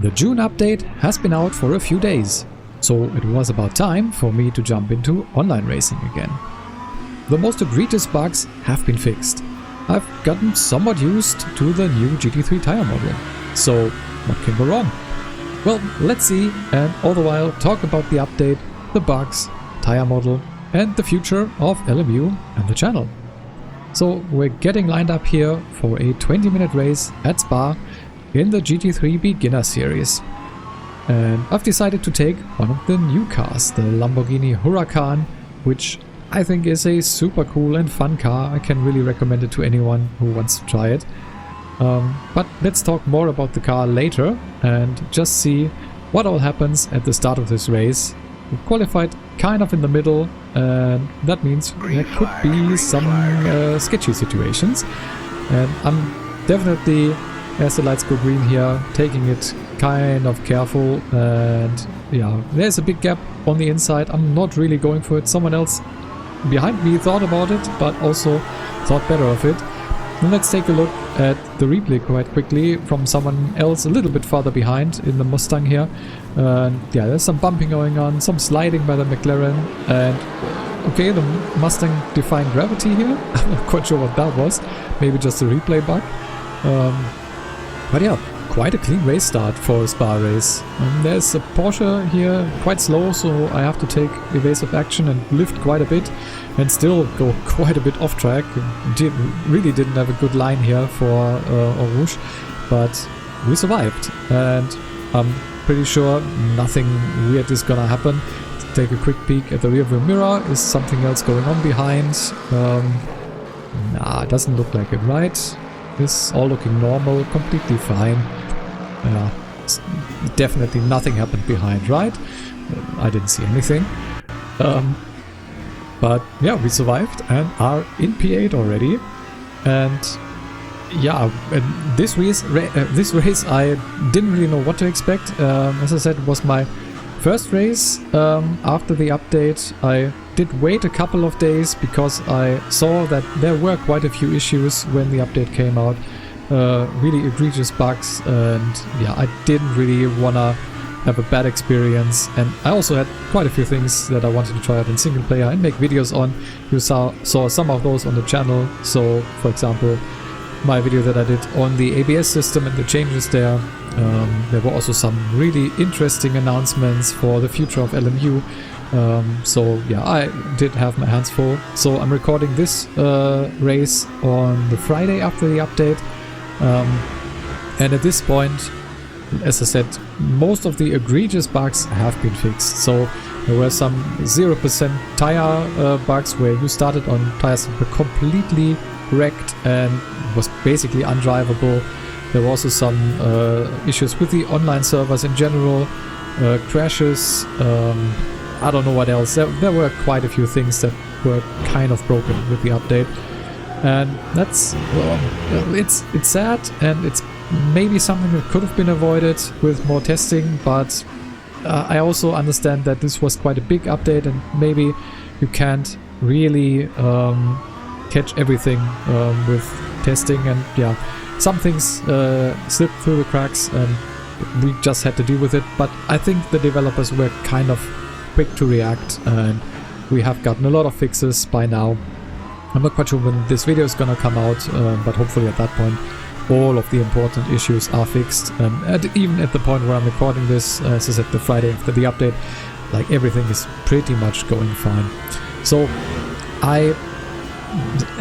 The June update has been out for a few days, so it was about time for me to jump into online racing again. The most egregious bugs have been fixed. I've gotten somewhat used to the new GT3 tire model, so what can go wrong? Well, let's see, and all the while talk about the update, the bugs, tire model, and the future of LMU and the channel. So we're getting lined up here for a 20-minute race at Spa in the GT3 Beginner Series. And I've decided to take one of the new cars, the Lamborghini Huracan, which I think is a super cool and fun car. I can really recommend it to anyone who wants to try it. But let's talk more about the car later and just see what all happens at the start of this race. We qualified kind of in the middle, and that means there could be some sketchy situations. And I'm definitely, as the lights go green here, taking it kind of careful. And yeah, there's a big gap on the inside. I'm not really going for it. Someone else behind me thought about it, but also thought better of it. And let's take a look at the replay quite quickly from someone else a little bit farther behind in the Mustang here. Yeah, there's some bumping going on, some sliding by the McLaren, and okay, the Mustang defying gravity here. I'm not quite sure what that was. Maybe just a replay bug. But yeah, quite a clean race start for a Spa race. There's a Porsche here, quite slow, so I have to take evasive action and lift quite a bit and still go quite a bit off track. Really didn't have a good line here for Eau Rouge, but we survived, and I'm pretty sure nothing weird is gonna happen. Take a quick peek at the rearview mirror. Is something else going on behind? Nah, it doesn't look like it, right? It's all looking normal, completely fine. Yeah, definitely nothing happened behind, right? I didn't see anything. But yeah, we survived and are in P8 already. And yeah, this race I didn't really know what to expect. As I said, it was my first race after the update. I did wait a couple of days because I saw that there were quite a few issues when the update came out. Really egregious bugs, and yeah, I didn't really wanna have a bad experience. And I also had quite a few things that I wanted to try out in single player and make videos on. You saw some of those on the channel. So for example, my video that I did on the ABS system and the changes there. There were also some really interesting announcements for the future of LMU. So yeah, I did have my hands full. So I'm recording this race on the Friday after the update. And at this point, as I said, most of the egregious bugs have been fixed. So there were some 0% tire bugs where you started on tires that were completely wrecked and was basically undrivable. There were also some issues with the online servers in general, crashes, I don't know what else. There were quite a few things that were kind of broken with the update. And that's, well, it's sad, and it's maybe something that could have been avoided with more testing, but I also understand that this was quite a big update and maybe you can't really catch everything with testing, and yeah, some things slipped through the cracks and we just had to deal with it. But I think the developers were kind of quick to react, and we have gotten a lot of fixes by now. I'm not quite sure when this video is gonna come out, but hopefully at that point all of the important issues are fixed. And even at the point where I'm recording this, as I said, the Friday after the update, like everything is pretty much going fine. So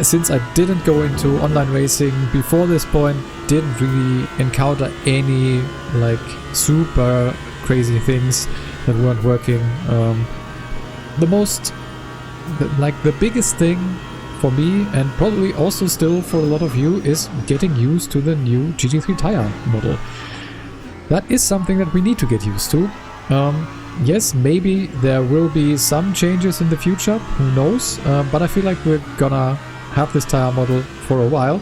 since I didn't go into online racing before this point, didn't really encounter any like super crazy things that weren't working. The biggest thing for me, and probably also still for a lot of you, is getting used to the new GT3 tire model. That is something that we need to get used to. Yes, maybe there will be some changes in the future, who knows, but I feel like we're gonna have this tire model for a while.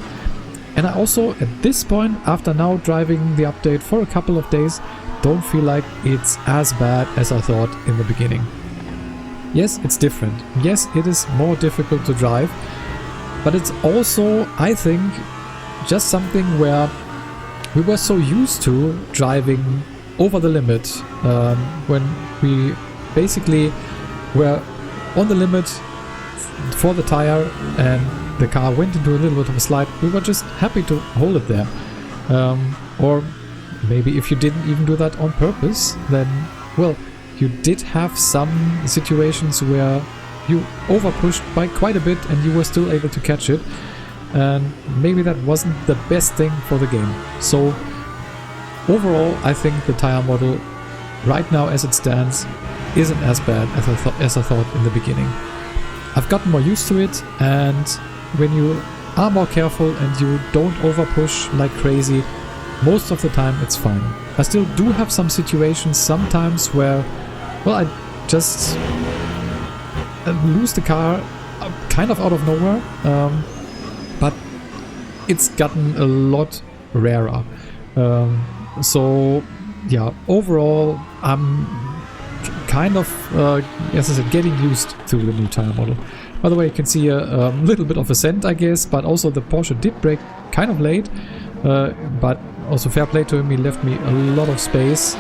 And I also, at this point, after now driving the update for a couple of days, don't feel like it's as bad as I thought in the beginning. Yes, it's different. Yes, it is more difficult to drive, but it's also, I think, just something where we were so used to driving over the limit, when we basically were on the limit for the tire and the car went into a little bit of a slide, we were just happy to hold it there. Or maybe if you didn't even do that on purpose, then, well, you did have some situations where you overpushed by quite a bit and you were still able to catch it. And maybe that wasn't the best thing for the game. So overall, I think the tire model right now as it stands isn't as bad as I thought in the beginning. I've gotten more used to it, and when you are more careful and you don't overpush like crazy, most of the time it's fine. I still do have some situations sometimes where, well, I just lose the car kind of out of nowhere, but it's gotten a lot rarer. So yeah, overall I'm kind of, as I said, getting used to the new tire model. By the way, you can see a little bit of ascent, I guess, but also the Porsche did brake kind of late, but also fair play to him, he left me a lot of space.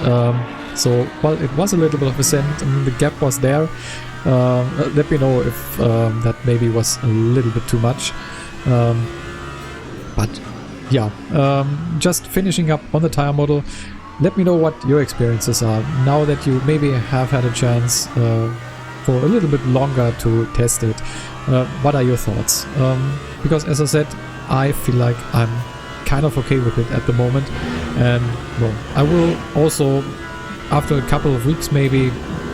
So while it was a little bit of ascent and the gap was there, let me know if that maybe was a little bit too much. But yeah, just finishing up on the tire model. Let me know what your experiences are now that you maybe have had a chance for a little bit longer to test it. What are your thoughts? Because as I said, I feel like I'm kind of okay with it at the moment, and well, I will also after a couple of weeks maybe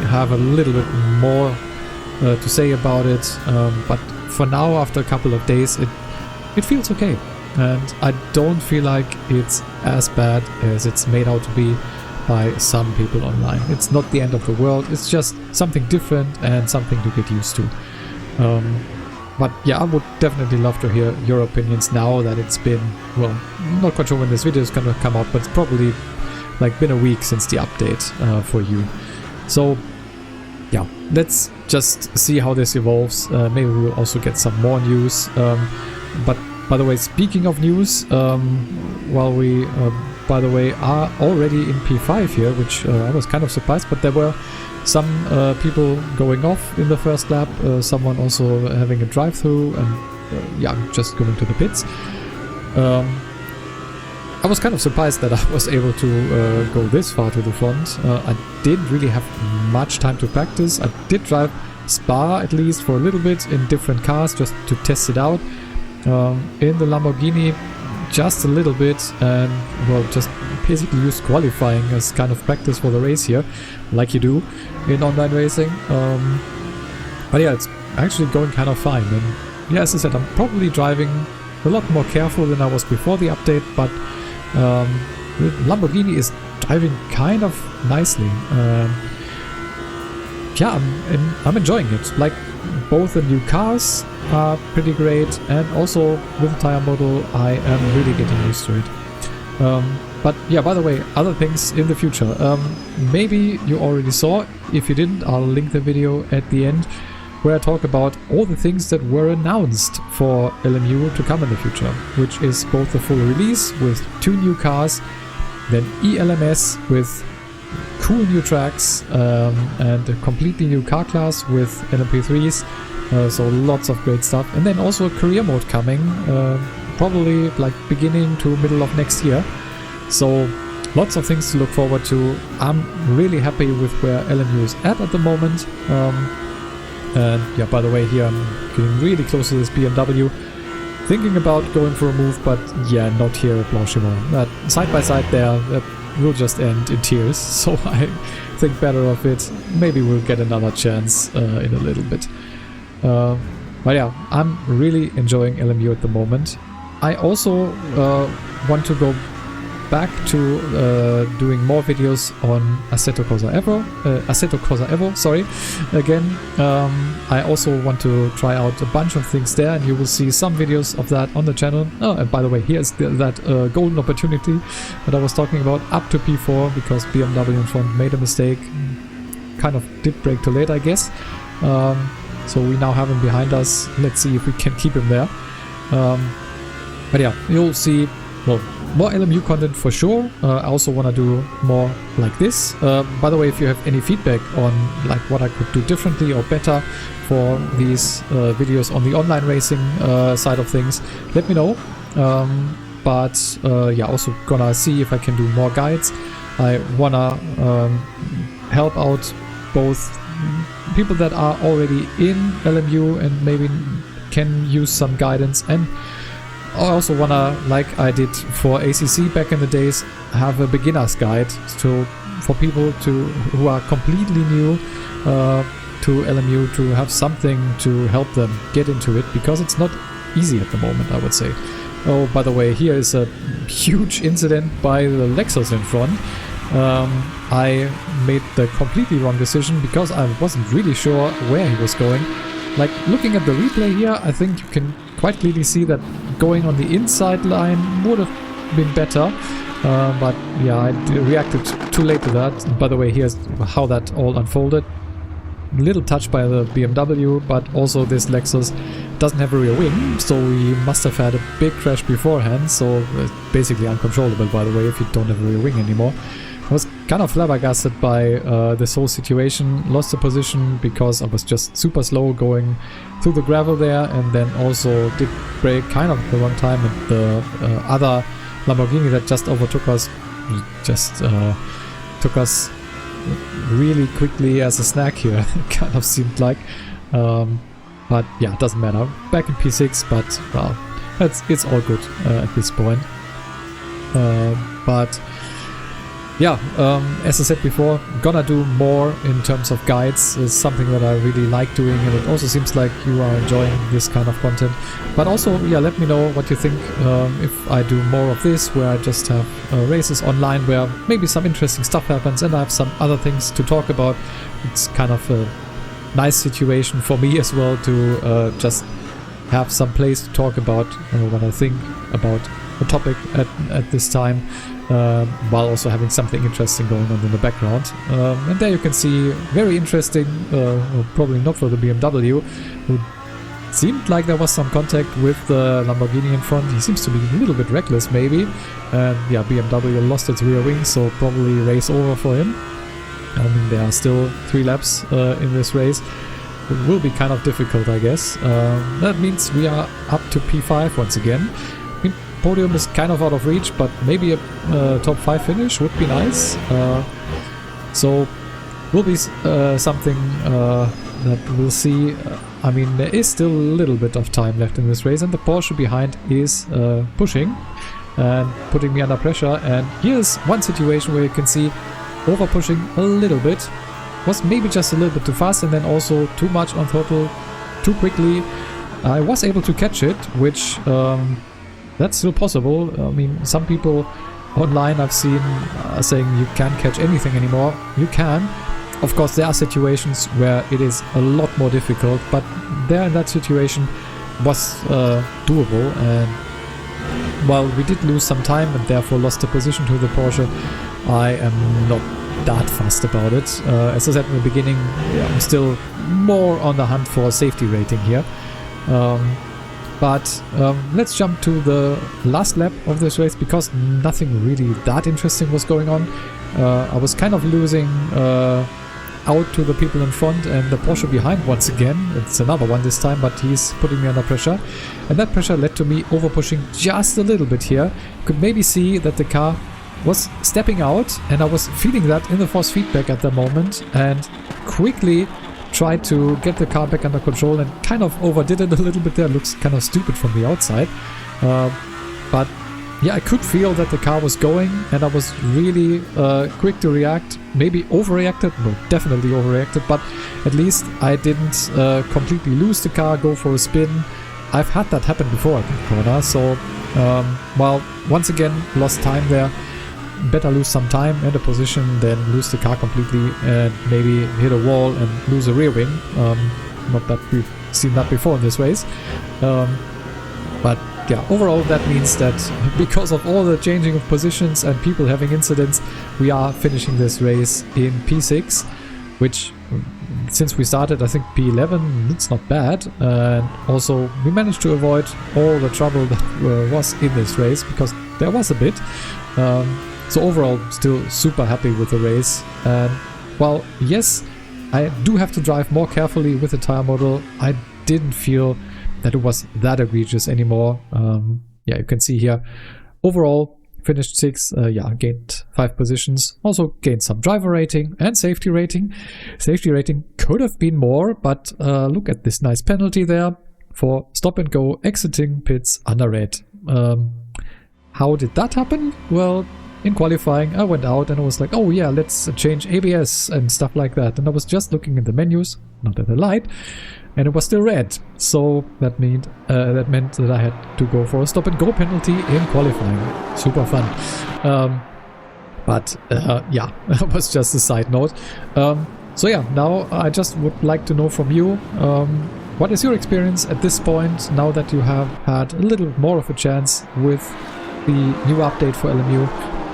have a little bit more to say about it, but for now, after a couple of days, it feels okay. And I don't feel like it's as bad as it's made out to be by some people online. It's not the end of the world, it's just something different and something to get used to. But yeah, I would definitely love to hear your opinions now that it's been, well, I'm not quite sure when this video is gonna come out, but it's probably like been a week since the update for you. So yeah, let's just see how this evolves. Maybe we'll also get some more news. But by the way, speaking of news, while we, by the way, are already in P5 here, which I was kind of surprised, but there were some people going off in the first lap, someone also having a drive-through, and yeah, just going to the pits. I was kind of surprised that I was able to go this far to the front. I didn't really have much time to practice. I did drive Spa at least for a little bit in different cars just to test it out. In the Lamborghini just a little bit, and well, just basically used qualifying as kind of practice for the race here, like you do in online racing. But yeah, it's actually going kind of fine, and yeah, as I said, I'm probably driving a lot more careful than I was before the update, but the Lamborghini is driving kind of nicely. Yeah, I'm enjoying it. Like, both the new cars are pretty great, and also with the tire model I am really getting used to it. But yeah, by the way, other things in the future. Maybe you already saw. If you didn't, I'll link the video at the end where I talk about all the things that were announced for LMU to come in the future, which is both the full release with 2 new cars, then ELMS with cool new tracks, and a completely new car class with LMP3s, so lots of great stuff, and then also a career mode coming, probably like beginning to middle of next year. So lots of things to look forward to. I'm really happy with where LMU is at the moment. And yeah, by the way, here I'm getting really close to this BMW, thinking about going for a move, but yeah, not here at Blanchimont. That side by side there, that will just end in tears, so I think better of it. Maybe we'll get another chance in a little bit. But yeah, I'm really enjoying LMU at the moment. I also want to go back to doing more videos on Assetto Corsa Evo, sorry, again. I also want to try out a bunch of things there, and you will see some videos of that on the channel. Oh, and by the way, here's that golden opportunity that I was talking about, up to P4, because BMW in front made a mistake, kind of did brake too late, I guess. So we now have him behind us. Let's see if we can keep him there. But yeah, you'll see, well, more LMU content for sure. I also want to do more like this. By the way, if you have any feedback on like what I could do differently or better for these videos on the online racing side of things, let me know. Yeah, also gonna see if I can do more guides. I wanna help out both people that are already in LMU and maybe can use some guidance, and I also wanna, like I did for ACC back in the days, have a beginner's guide for people who are completely new to LMU, to have something to help them get into it, because it's not easy at the moment, I would say. Oh, by the way, here is a huge incident by the Lexus in front. I made the completely wrong decision because I wasn't really sure where he was going. Like, looking at the replay here, I think you can quite clearly see that going on the inside line would have been better. But yeah, I reacted too late to that. And by the way, here's how that all unfolded. Little touch by the BMW, but also this Lexus doesn't have a rear wing, so he must have had a big crash beforehand, so it's basically uncontrollable, by the way, if you don't have a rear wing anymore. I was kind of flabbergasted by this whole situation, lost the position because I was just super slow going through the gravel there, and then also did brake kind of at the wrong time, and the other Lamborghini that just overtook us just took us really quickly as a snack here, it kind of seemed like. But yeah, it doesn't matter. Back in P6, but well, it's all good at this point. But yeah, as I said before, gonna do more in terms of guides. It's something that I really like doing, and it also seems like you are enjoying this kind of content. But also, yeah, let me know what you think if I do more of this, where I just have races online where maybe some interesting stuff happens and I have some other things to talk about. It's kind of a nice situation for me as well to just have some place to talk about what I think about a topic at this time, while also having something interesting going on in the background. And there you can see, very interesting, probably not for the BMW, who seemed like there was some contact with the Lamborghini in front. He seems to be a little bit reckless maybe, and yeah, BMW lost its rear wing, so probably race over for him. I mean, there are still 3 laps in this race. It will be kind of difficult, I guess. That means we are up to P5 once again. I mean, podium is kind of out of reach, but maybe a top 5 finish would be nice. So will be something that we'll see. I mean, there is still a little bit of time left in this race, and the Porsche behind is pushing and putting me under pressure. And here's one situation where you can see over pushing a little bit, was maybe just a little bit too fast, and then also too much on throttle too quickly. I was able to catch it, which that's still possible. I mean, some people online I've seen saying you can't catch anything anymore. You can. Of course, there are situations where it is a lot more difficult, but there in that situation was doable. And while we did lose some time and therefore lost the position to the Porsche, I am not that fast about it. As I said in the beginning, yeah, I'm still more on the hunt for a safety rating here. But let's jump to the last lap of this race, because nothing really that interesting was going on. I was kind of losing out to the people in front, and the Porsche behind once again. It's another one this time, but he's putting me under pressure. And that pressure led to me over pushing just a little bit here. You could maybe see that the car was stepping out, and I was feeling that in the force feedback at the moment, and quickly tried to get the car back under control and kind of overdid it a little bit there. Looks kind of stupid from the outside. But yeah, I could feel that the car was going, and I was really quick to react. Maybe overreacted, no, definitely overreacted, but at least I didn't completely lose the car, go for a spin. I've had that happen before at that corner, so well, once again, lost time there. Better lose some time and a position than lose the car completely and maybe hit a wall and lose a rear wing. Not that we've seen that before in this race. But yeah, overall that means that because of all the changing of positions and people having incidents, we are finishing this race in P6, which since we started, I think P11, it's not bad. And also we managed to avoid all the trouble that was in this race, because there was a bit. So overall, still super happy with the race. And well, yes, I do have to drive more carefully with the tire model. I didn't feel that it was that egregious anymore. Yeah, you can see here, overall finished 6th, yeah, gained 5 positions, also gained some driver rating and safety rating. Safety rating could have been more, but look at this nice penalty there for stop and go exiting pits under red. How did that happen? Well, in qualifying I went out and I was like, oh yeah, let's change ABS and stuff like that, and I was just looking in the menus, not at the light, and it was still red. So that meant that I had to go for a stop and go penalty in qualifying. Super fun. But yeah, that was just a side note. So yeah, now I just would like to know from you, what is your experience at this point, now that you have had a little more of a chance with the new update for LMU?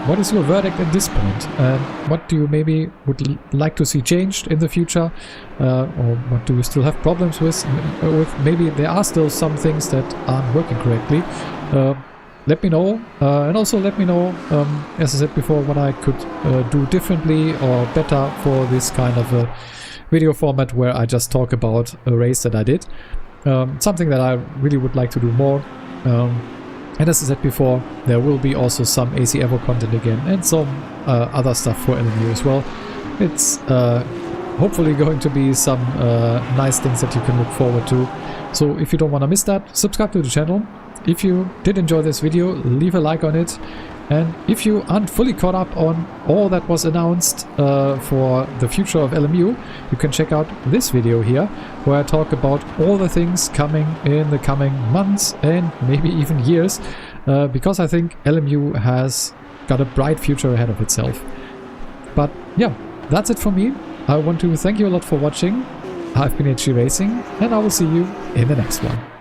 What is your verdict at this point? What do you maybe would like to see changed in the future? Or what do you still have problems with? Maybe there are still some things that aren't working correctly. Let me know. And also let me know, as I said before, what I could do differently or better for this kind of a video format where I just talk about a race that I did. Something that I really would like to do more. And as I said before, there will be also some AC Evo content again, and some other stuff for LMU as well. It's hopefully going to be some nice things that you can look forward to. So if you don't want to miss that, subscribe to the channel. If you did enjoy this video, leave a like on it. And if you aren't fully caught up on all that was announced for the future of LMU, you can check out this video here, where I talk about all the things coming in the coming months and maybe even years, because I think LMU has got a bright future ahead of itself. But yeah, that's it for me. I want to thank you a lot for watching. I've been HG Racing, and I will see you in the next one.